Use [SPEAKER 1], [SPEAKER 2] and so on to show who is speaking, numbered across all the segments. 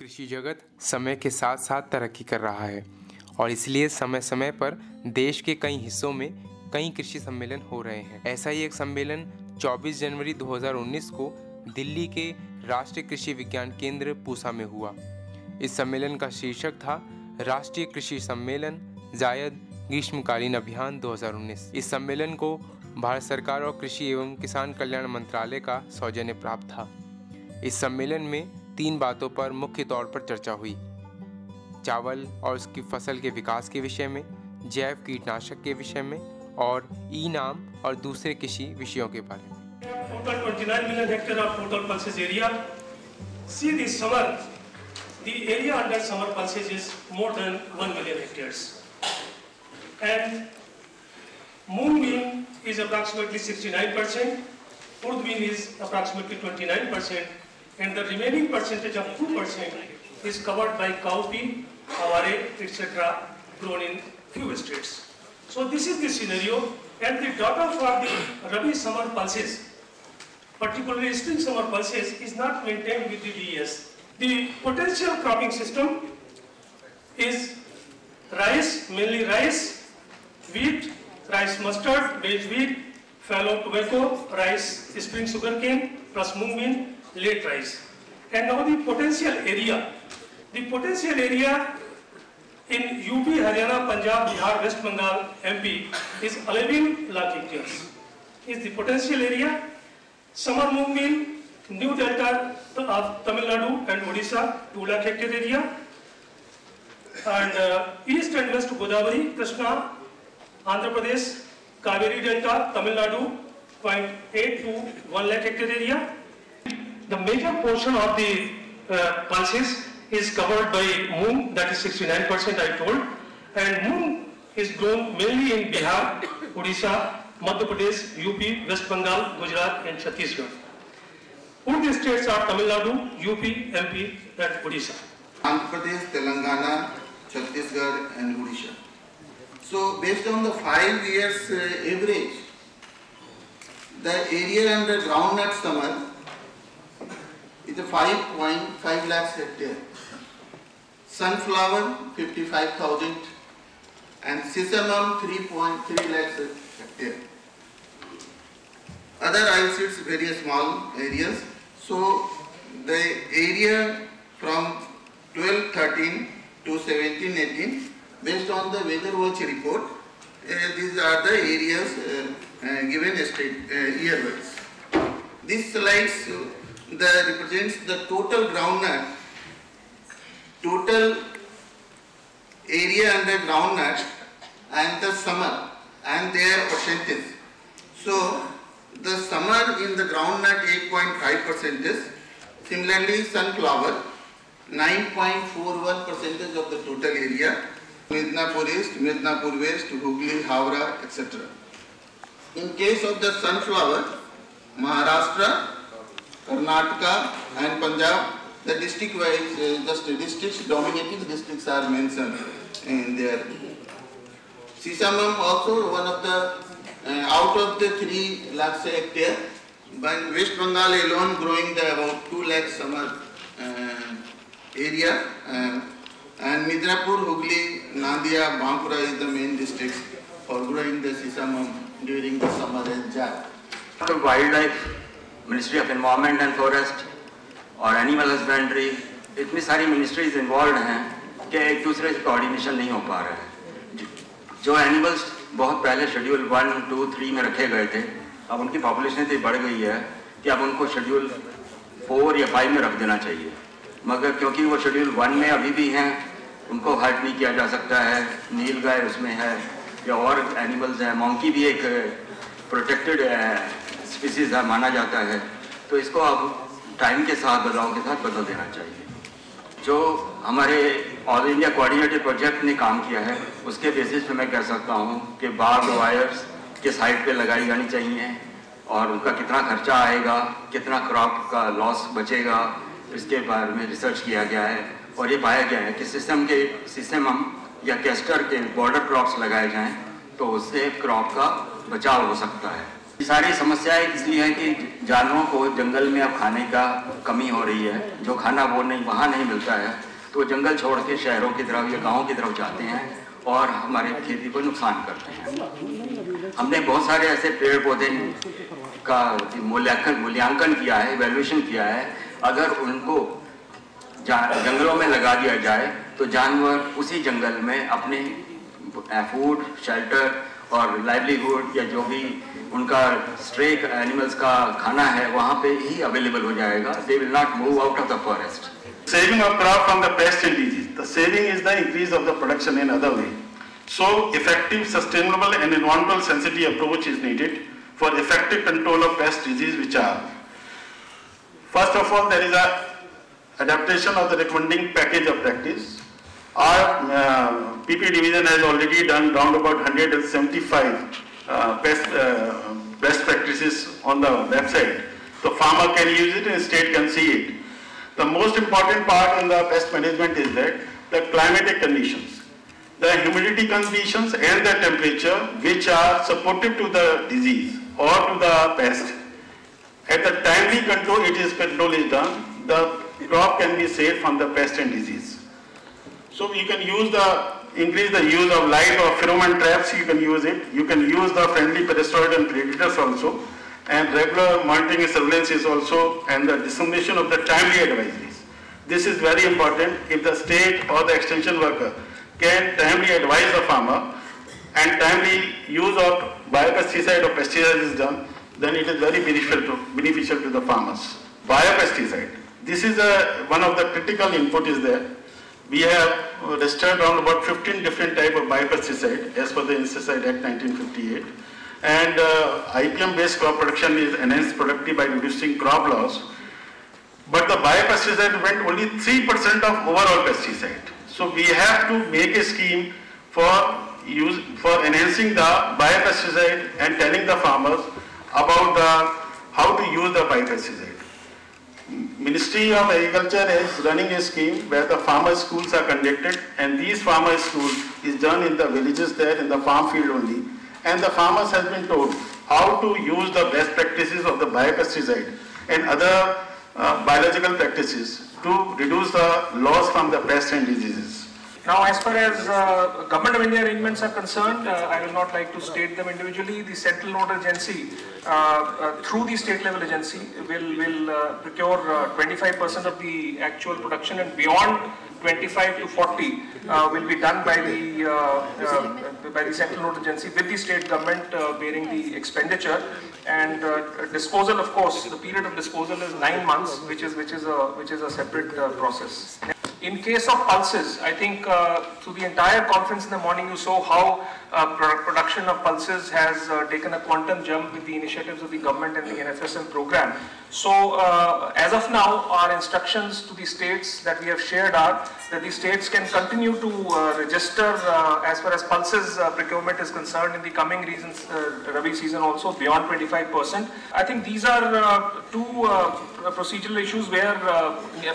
[SPEAKER 1] कृषि जगत समय के साथ साथ तरक्की कर रहा है और इसलिए समय समय पर देश के कई हिस्सों में कई कृषि सम्मेलन हो रहे हैं। ऐसा ही एक सम्मेलन 24 जनवरी 2019 को दिल्ली के राष्ट्रीय कृषि विज्ञान केंद्र पूसा में हुआ। इस सम्मेलन का शीर्षक था राष्ट्रीय कृषि सम्मेलन जायद ग्रीष्मकालीन अभियान 2019। इस सम्मेलन को भारत सरकार और कृषि एवं किसान कल्याण मंत्रालय का सौजन्य प्राप्त था। इस सम्मेलन में 3 बातों पर मुख्य तौर पर चर्चा हुई: चावल और उसकी फसल के विकास के विषय में, जैव कीटनाशक के विषय में और ई-नाम और दूसरे कृषि विषयों के बारे में।
[SPEAKER 2] Total 29 million hectare of total pulses area. See this summer, the area under summer pulses is more than 1 million hectares. And mung bean is approximately 69%, urd bean is approximately 29%, and the remaining percentage of 2% is covered by cowpea, aware, etc. grown in few states. So this is the scenario, and the data for the Rabi summer pulses, particularly spring summer pulses, is not maintained with the DES. The potential cropping system is rice, mainly rice, wheat, rice mustard, beige wheat, fallow tobacco, rice, spring sugarcane, plus mung bean, late rice. And now the potential area. The potential area in UP, Haryana, Punjab, Bihar, West Bengal, MP is 11 lakh hectares. Is the potential area. Summer mung bean, new delta of Tamil Nadu and Odisha, 2 lakh hectare area. And east and west Godavari, Krishna, Andhra Pradesh, Kaveri Delta, Tamil Nadu, 0.8 to 1 lakh hectare area. The major portion of the pulses is covered by mung, that is 69% I told, and mung is grown mainly in Bihar, Odisha, Madhya Pradesh, UP, West Bengal, Gujarat and Chhattisgarh. Urd states are Tamil Nadu, UP, MP and Odisha.
[SPEAKER 3] Andhra Pradesh, Telangana, Chhattisgarh and Odisha. So based on the 5 years average, the area under groundnut summer is a 5.5 lakhs hectare. Sunflower 55,000 and sesame 3.3 lakhs hectare. Other oilseeds very small areas. So the area from 12-13 to 17-18 based on the weather watch report, these are the areas given state year-wise. This slides represents the total groundnut, total area under groundnut and the summer and their percentage. So the summer in the groundnut 8.5%, similarly sunflower 9.41% of the total area, Midnapur East, Midnapur West, Hooghly, Howrah, etc. In case of the sunflower, Maharashtra, Karnataka and Punjab, the district wise, just districts, dominating districts are mentioned in there. Sesame also one of the, out of the 3 lakhs hectare, but West Bengal alone growing the about 2 lakhs summer area, and Midnapur, Hooghly, Nadia, Bankura is the main districts for growing the sesame during the summer and Jan.
[SPEAKER 4] Wildlife, Ministry of Environment and Forest और animal husbandry, इतनी सारी ministries involve हैं कि एक दूसरे से coordination नहीं हो पा रहा है। जो एनिमल्स बहुत पहले शेड्यूल 1, 2, 3 में रखे गए थे, अब उनकी पॉपुलेशन इतनी बढ़ गई है कि अब उनको शेड्यूल 4 या 5 में रख देना चाहिए, मगर क्योंकि वो शेड्यूल 1 में अभी भी हैं, उनको हर्ट नहीं किया जा सकता है। नील गाय उसमें है या और एनिमल्स हैं, मंकी भी एक प्रोटेक्टेड स्पीसीज है माना जाता है, तो इसको अब टाइम के साथ बदलाव के साथ बदल देना चाहिए। जो हमारे ऑल इंडिया कोऑर्डिनेटेड प्रोजेक्ट ने काम किया है उसके बेसिस पे मैं कह सकता हूँ कि बार्ब वायर्स के साइड पे लगाई जानी चाहिए और उनका कितना खर्चा आएगा, कितना क्रॉप का लॉस बचेगा, इसके बारे में रिसर्च किया गया है और ये पाया गया है कि सिस्टम या कैस्टर के बॉर्डर क्रॉप्स लगाए जाएँ तो उससे क्रॉप का बचाव हो सकता है। सारी समस्याएं इसलिए है कि जानवरों को जंगल में अब खाने का कमी हो रही है, जो खाना वो नहीं वहाँ नहीं मिलता है, तो जंगल छोड़ के शहरों की तरफ या गाँव की तरफ जाते हैं और हमारे खेती को नुकसान करते हैं। हमने बहुत सारे ऐसे पेड़ पौधे का मूल्यांकन किया है, इवैल्यूएशन किया है। अगर उनको जंगलों में लगा दिया जाए तो जानवर उसी जंगल में अपने फूड, शेल्टर और लाइवलीहुड या जो भी उनका स्ट्रे एनिमल्स का खाना है वहाँ पे ही अवेलेबल हो जाएगा। They will not move out of the forest.
[SPEAKER 5] Saving of crop from the pest and disease. The saving is the increase of the production in other way. So, effective, sustainable and environmental sensitive approach is needed for effective control of pest disease, which are, first of all, there is a adaptation of the recommending package of practice. Our PP division has already done round about 175 best practices on the website. The farmer can use it and state can see it. The most important part in the pest management is that the climatic conditions, the humidity conditions and the temperature which are supportive to the disease or to the pest. At the timely control is done, the crop can be saved from the pest and disease. So you can increase the use of light or pheromone traps, you can use it. You can use the friendly parasitoid and predators also. And regular monitoring and surveillance is also, and the dissemination of the timely advisories. This is very important. If the state or the extension worker can timely advise the farmer and timely use of biopesticide or pesticide is done, then it is very beneficial to the farmers. Biopesticide. This is one of the critical input is there. We have registered around about 15 different type of biopesticide as per the Insecticide Act 1958. And IPM-based crop production is enhanced productivity by reducing crop loss. But the biopesticide went only 3% of overall pesticide. So we have to make a scheme for enhancing the biopesticide and telling the farmers about how to use the biopesticide. Ministry of Agriculture is running a scheme where the farmer schools are conducted, and these farmer schools is done in the villages there in the farm field only. And the farmers have been told how to use the best practices of the biopesticide and other biological practices to reduce the loss from the pests and diseases.
[SPEAKER 6] Now, as far as Government of India arrangements are concerned, I will not like to state them individually. The Central Node Agency, through the state level agency, will procure 25% of the actual production, and beyond 25 to 40 will be done by the Central Node Agency with the state government bearing the expenditure. And disposal, of course, the period of disposal is 9 months, which is a separate process. In case of pulses, I think through the entire conference in the morning you saw how production of pulses has taken a quantum jump with the initiatives of the government and the NFSM program. So as of now, our instructions to the states that we have shared are that the states can continue to register as far as pulses procurement is concerned in the coming Rabi season also beyond 25%. I think these are two procedural issues where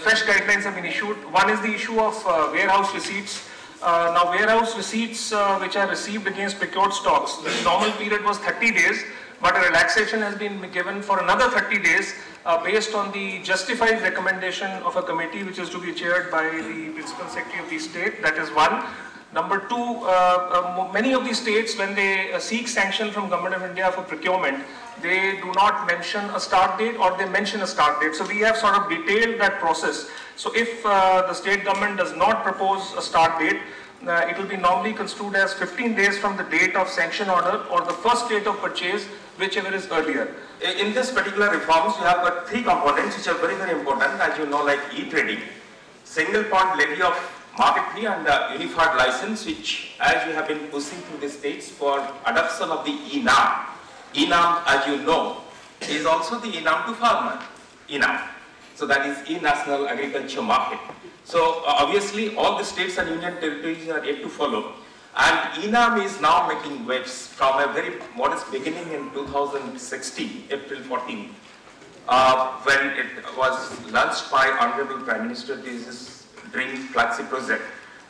[SPEAKER 6] fresh guidelines have been issued. One is the issue of warehouse receipts. Now warehouse receipts which are received against procured stocks, the normal period was 30 days, but a relaxation has been given for another 30 days based on the justified recommendation of a committee which is to be chaired by the Principal Secretary of the state. That is one. Number two, many of the states, when they seek sanction from Government of India for procurement, they do not mention a start date, or they mention a start date. So we have sort of detailed that process. So if the state government does not propose a start date, it will be normally construed as 15 days from the date of sanction order or the first date of purchase, whichever is earlier.
[SPEAKER 7] In this particular reforms, you have got three components which are very, very important, as you know, like e-trading, single point levy of market fee, and unified license, which as you have been pushing through the states for adoption of the ENAM. ENAM, as you know, is also the ENAM to farmer, ENAM. So that is E-National Agriculture Market. So obviously all the states and union territories are yet to follow. And ENAM is now making waves from a very modest beginning in 2016, April 14, when it was launched by Honorable Prime Minister. This is Dream Flagship project.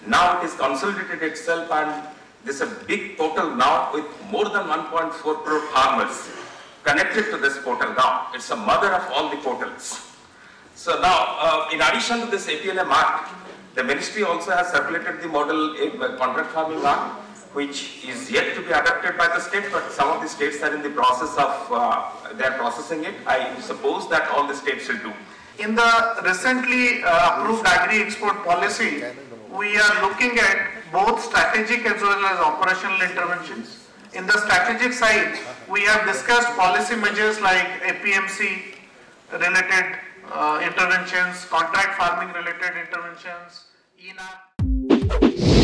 [SPEAKER 7] Now it is consolidated itself, and this is a big portal now with more than 1.4 crore farmers. connected to this portal now. It's a mother of all the portals. So now, in addition to this APLA mark, the ministry also has circulated the model contract farming mark, which is yet to be adopted by the state, but some of the states are in the process of, they are processing it. I suppose that all the states will do.
[SPEAKER 8] In the recently approved agri-export policy, we are looking at both strategic as well as operational interventions. In the strategic side, we have discussed policy measures like APMC related interventions, contract farming related interventions, ENAM.